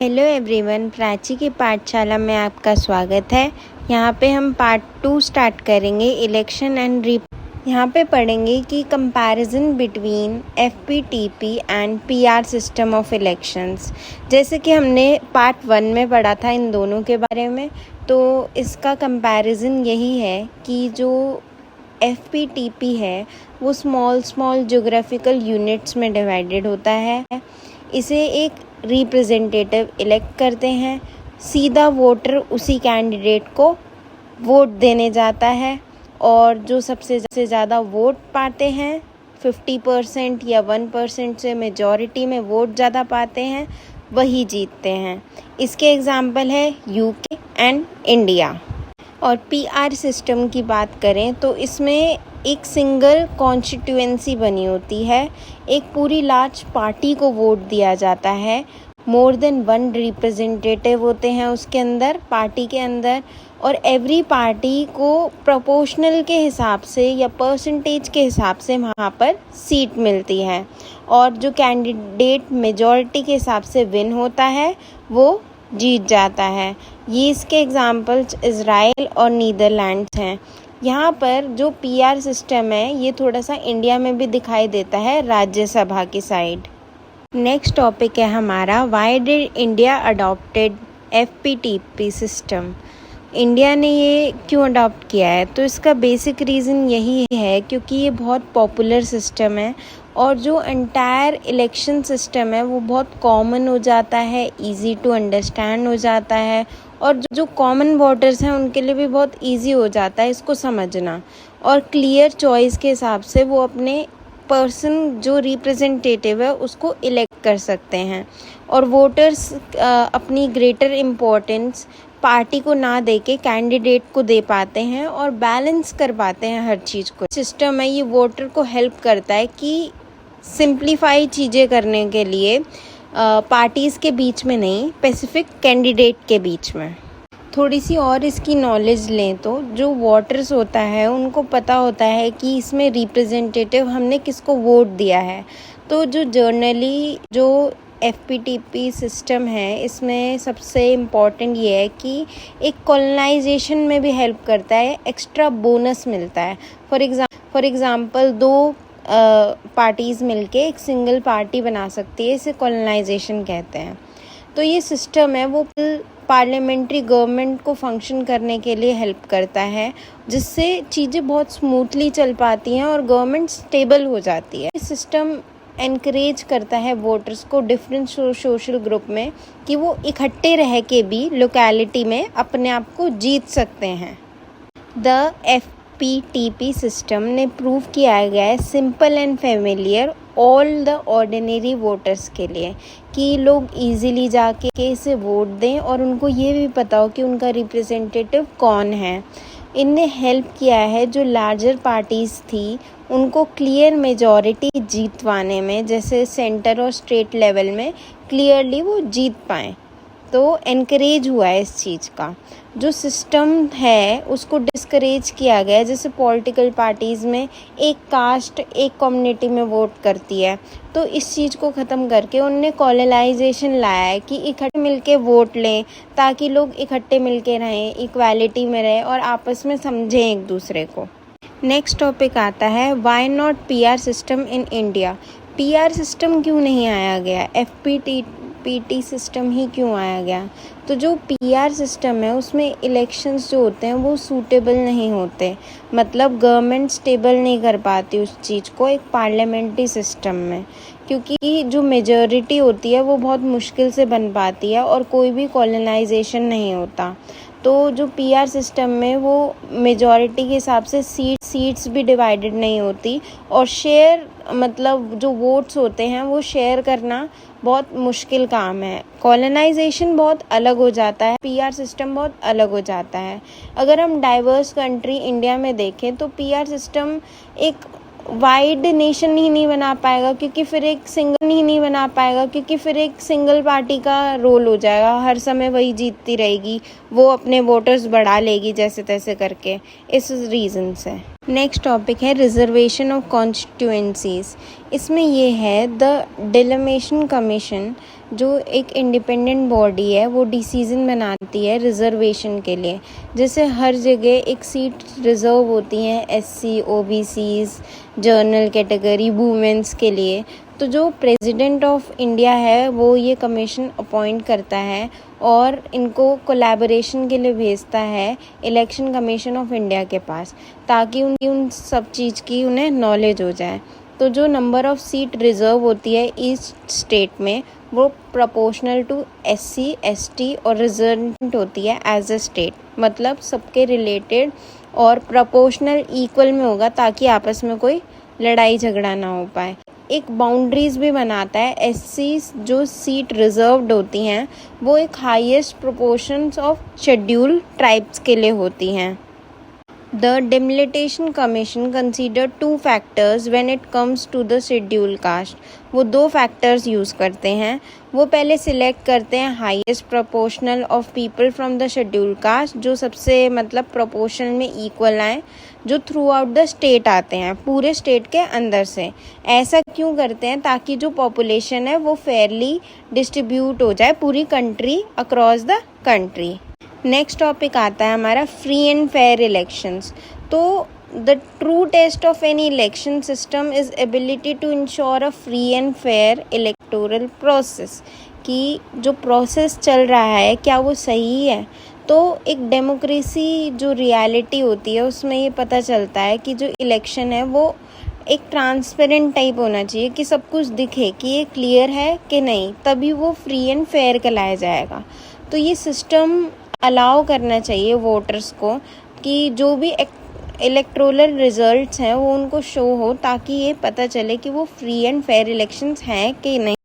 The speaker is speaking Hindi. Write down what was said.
हेलो एवरीवन, प्राची की पाठशाला में आपका स्वागत है। यहाँ पे हम पार्ट 2 स्टार्ट करेंगे, इलेक्शन एंड यहाँ पे पढ़ेंगे कि comparison between FPTP and PR system of elections. जैसे कि हमने पार्ट 1 में पढ़ा था इन दोनों के बारे में, तो इसका कंपैरिजन यही है कि जो एफपीटीपी है वो स्मॉल ज्योग्राफिकल यूनिट्स में डिवाइडेड होता है। इसे एक रिप्रेजेंटेटिव इलेक्ट करते हैं, सीधा वोटर उसी कैंडिडेट को वोट देने जाता है और जो सबसे ज़्यादा वोट पाते हैं 50% या 1% से मेजॉरिटी में वोट ज़्यादा पाते हैं वही जीतते हैं। इसके एग्जाम्पल है यूके एंड इंडिया। और पीआर सिस्टम की बात करें तो इसमें एक सिंगल कॉन्स्टिट्यूएंसी बनी होती है, एक पूरी लार्ज पार्टी को वोट दिया जाता है, मोर देन 1 रिप्रेजेंटेटिव होते हैं उसके अंदर, पार्टी के अंदर, और एवरी पार्टी को प्रोपोर्शनल के हिसाब से या परसेंटेज के हिसाब से वहाँ पर सीट मिलती है और जो कैंडिडेट मेजॉरिटी के हिसाब से विन होता है वो जीत जाता है। ये इसके एग्जाम्पल्स इज़राइल और नीदरलैंड्स हैं। यहाँ पर जो पीआर सिस्टम है ये थोड़ा सा इंडिया में भी दिखाई देता है राज्यसभा की साइड। नेक्स्ट टॉपिक है हमारा, why did India adopted FPTP system. India ने ये क्यों अडॉप्ट किया है? तो इसका बेसिक रीज़न यही है क्योंकि ये बहुत पॉपुलर सिस्टम है और जो एंटायर इलेक्शन सिस्टम है वो बहुत कॉमन हो जाता है, इजी टू अंडरस्टैंड हो जाता है और जो कॉमन वोटर्स हैं उनके लिए भी बहुत इजी हो जाता है इसको समझना, और क्लियर चॉइस के हिसाब से वो अपने पर्सन जो रिप्रेजेंटेटिव है उसको इलेक्ट कर सकते हैं और वोटर्स अपनी ग्रेटर इम्पोर्टेंस पार्टी को ना दे के कैंडिडेट को दे पाते हैं और बैलेंस कर पाते हैं हर चीज़ को। सिस्टम है ये वोटर को हेल्प करता है कि सिंप्लीफाई चीज़ें करने के लिए पार्टीज़ के बीच में नहीं, स्पेसिफिक कैंडिडेट के बीच में। थोड़ी सी और इसकी नॉलेज लें तो जो वोटर्स होता है उनको पता होता है कि इसमें रिप्रेजेंटेटिव हमने किसको वोट दिया है। तो जो जर्नली जो एफपीटीपी सिस्टम है इसमें सबसे इम्पॉर्टेंट ये है कि एक कॉलोनाइजेशन में भी हेल्प करता है, एक्स्ट्रा बोनस मिलता है। फॉर एग्ज़ाम्पल 2 पार्टीज़ मिलके एक सिंगल पार्टी बना सकती है, इसे कॉलोनाइजेशन कहते हैं। तो ये सिस्टम है वो पार्लियामेंट्री गवर्नमेंट को फंक्शन करने के लिए हेल्प करता है, जिससे चीज़ें बहुत स्मूथली चल पाती हैं और गवर्नमेंट स्टेबल हो जाती है। ये सिस्टम एनकरेज करता है वोटर्स को डिफरेंट सोशल ग्रुप में कि वो इकट्ठे रह के भी लोकेलिटी में अपने आप को जीत सकते हैं। द एफपीटीपी सिस्टम ने प्रूव किया गया है simple and familiar all the ordinary voters के लिए कि लोग इजीली जाके इसे वोट दें और उनको ये भी पता हो कि उनका रिप्रेजेंटेटिव कौन है। इनने हेल्प किया है जो लार्जर पार्टीज़ थी उनको क्लियर मेजॉरिटी जीतवाने में, जैसे सेंटर और स्टेट लेवल में क्लियरली वो जीत पाएँ। तो एनकरेज हुआ है इस चीज़ का। जो सिस्टम है उसको डिस्करेज किया गया है, जैसे पॉलिटिकल पार्टीज़ में एक कास्ट एक कम्युनिटी में वोट करती है, तो इस चीज़ को ख़त्म करके उनने कॉलोनाइजेशन लाया है कि इकट्ठे मिलके वोट लें ताकि लोग इकट्ठे मिलके रहें, इक्वालिटी में रहें और आपस में समझें एक दूसरे को। नेक्स्ट टॉपिक आता है, why not PR system in India. PR system क्यों नहीं आया गया, एफपीटी सिस्टम ही क्यों आया गया? तो जो पीआर सिस्टम है उसमें इलेक्शंस जो होते हैं वो सूटेबल नहीं होते, मतलब गवर्नमेंट स्टेबल नहीं कर पाती उस चीज़ को एक पार्लियामेंट्री सिस्टम में, क्योंकि जो मेजॉरिटी होती है वो बहुत मुश्किल से बन पाती है और कोई भी कॉलोनाइजेशन नहीं होता। तो जो पीआर सिस्टम में वो मेजॉरिटी के हिसाब से सीट्स भी डिवाइडेड नहीं होती और शेयर मतलब जो वोट्स होते हैं वो शेयर करना बहुत मुश्किल काम है। कॉलोनाइजेशन बहुत अलग हो जाता है, पीआर सिस्टम बहुत अलग हो जाता है। अगर हम डाइवर्स कंट्री इंडिया में देखें तो पीआर सिस्टम एक वाइड नेशन ही नहीं बना पाएगा क्योंकि फिर एक सिंगल पार्टी का रोल हो जाएगा, हर समय वही जीतती रहेगी, वो अपने वोटर्स बढ़ा लेगी जैसे तैसे करके, इस रीज़न से। नेक्स्ट टॉपिक है रिजर्वेशन ऑफ कॉन्स्टिट्यूएंसीज। इसमें ये है द डिलिमिटेशन कमीशन, जो एक इंडिपेंडेंट बॉडी है, वो डिसीजन बनाती है रिजर्वेशन के लिए। जैसे हर जगह एक सीट रिजर्व होती हैं SC, OBCs, general category, women's के लिए। तो जो प्रेसिडेंट ऑफ इंडिया है वो ये कमीशन अपॉइंट करता है और इनको कोलैबोरेशन के लिए भेजता है इलेक्शन कमीशन ऑफ इंडिया के पास, ताकि उन सब चीज़ की उन्हें नॉलेज हो जाए। तो जो नंबर ऑफ सीट रिजर्व होती है ईच स्टेट में, वो प्रोपोर्शनल टू एससी, एसटी और रिजर्व होती है एज अ स्टेट, मतलब सबके रिलेटेड और प्रोपोर्शनल इक्वल में होगा, ताकि आपस में कोई लड़ाई झगड़ा ना हो पाए। एक बाउंड्रीज भी बनाता है। एससी जो सीट रिजर्व्ड होती हैं वो एक highest proportions of schedule tribes के लिए होती हैं। The Delimitation Commission consider two factors when it comes to the schedule caste. वो दो फैक्टर्स यूज़ करते हैं। वो पहले सिलेक्ट करते हैं highest proportional of people from the schedule caste, जो सबसे मतलब प्रोपोर्शन में इक्वल आए, जो थ्रू आउट द स्टेट आते हैं, पूरे स्टेट के अंदर से। ऐसा क्यों करते हैं? ताकि जो पॉपुलेशन है वो फेयरली डिस्ट्रीब्यूट हो जाए पूरी country, across the country. Next topic आता है हमारा फ्री एंड फेयर इलेक्शंस। तो the true test of any election system is ability to ensure a free and fair electoral process, कि जो प्रोसेस चल रहा है क्या वो सही है। तो एक डेमोक्रेसी जो रियलिटी होती है उसमें ये पता चलता है कि जो इलेक्शन है वो एक ट्रांसपेरेंट टाइप होना चाहिए, कि सब कुछ दिखे कि ये क्लियर है कि नहीं, तभी वो फ्री एंड फेयर कहलाया जाएगा। तो ये सिस्टम अलाउ करना चाहिए वोटर्स को कि जो भी इलेक्टोरल रिजल्ट्स हैं वो उनको शो हो, ताकि ये पता चले कि वो फ्री एंड फेयर इलेक्शंस हैं कि नहीं।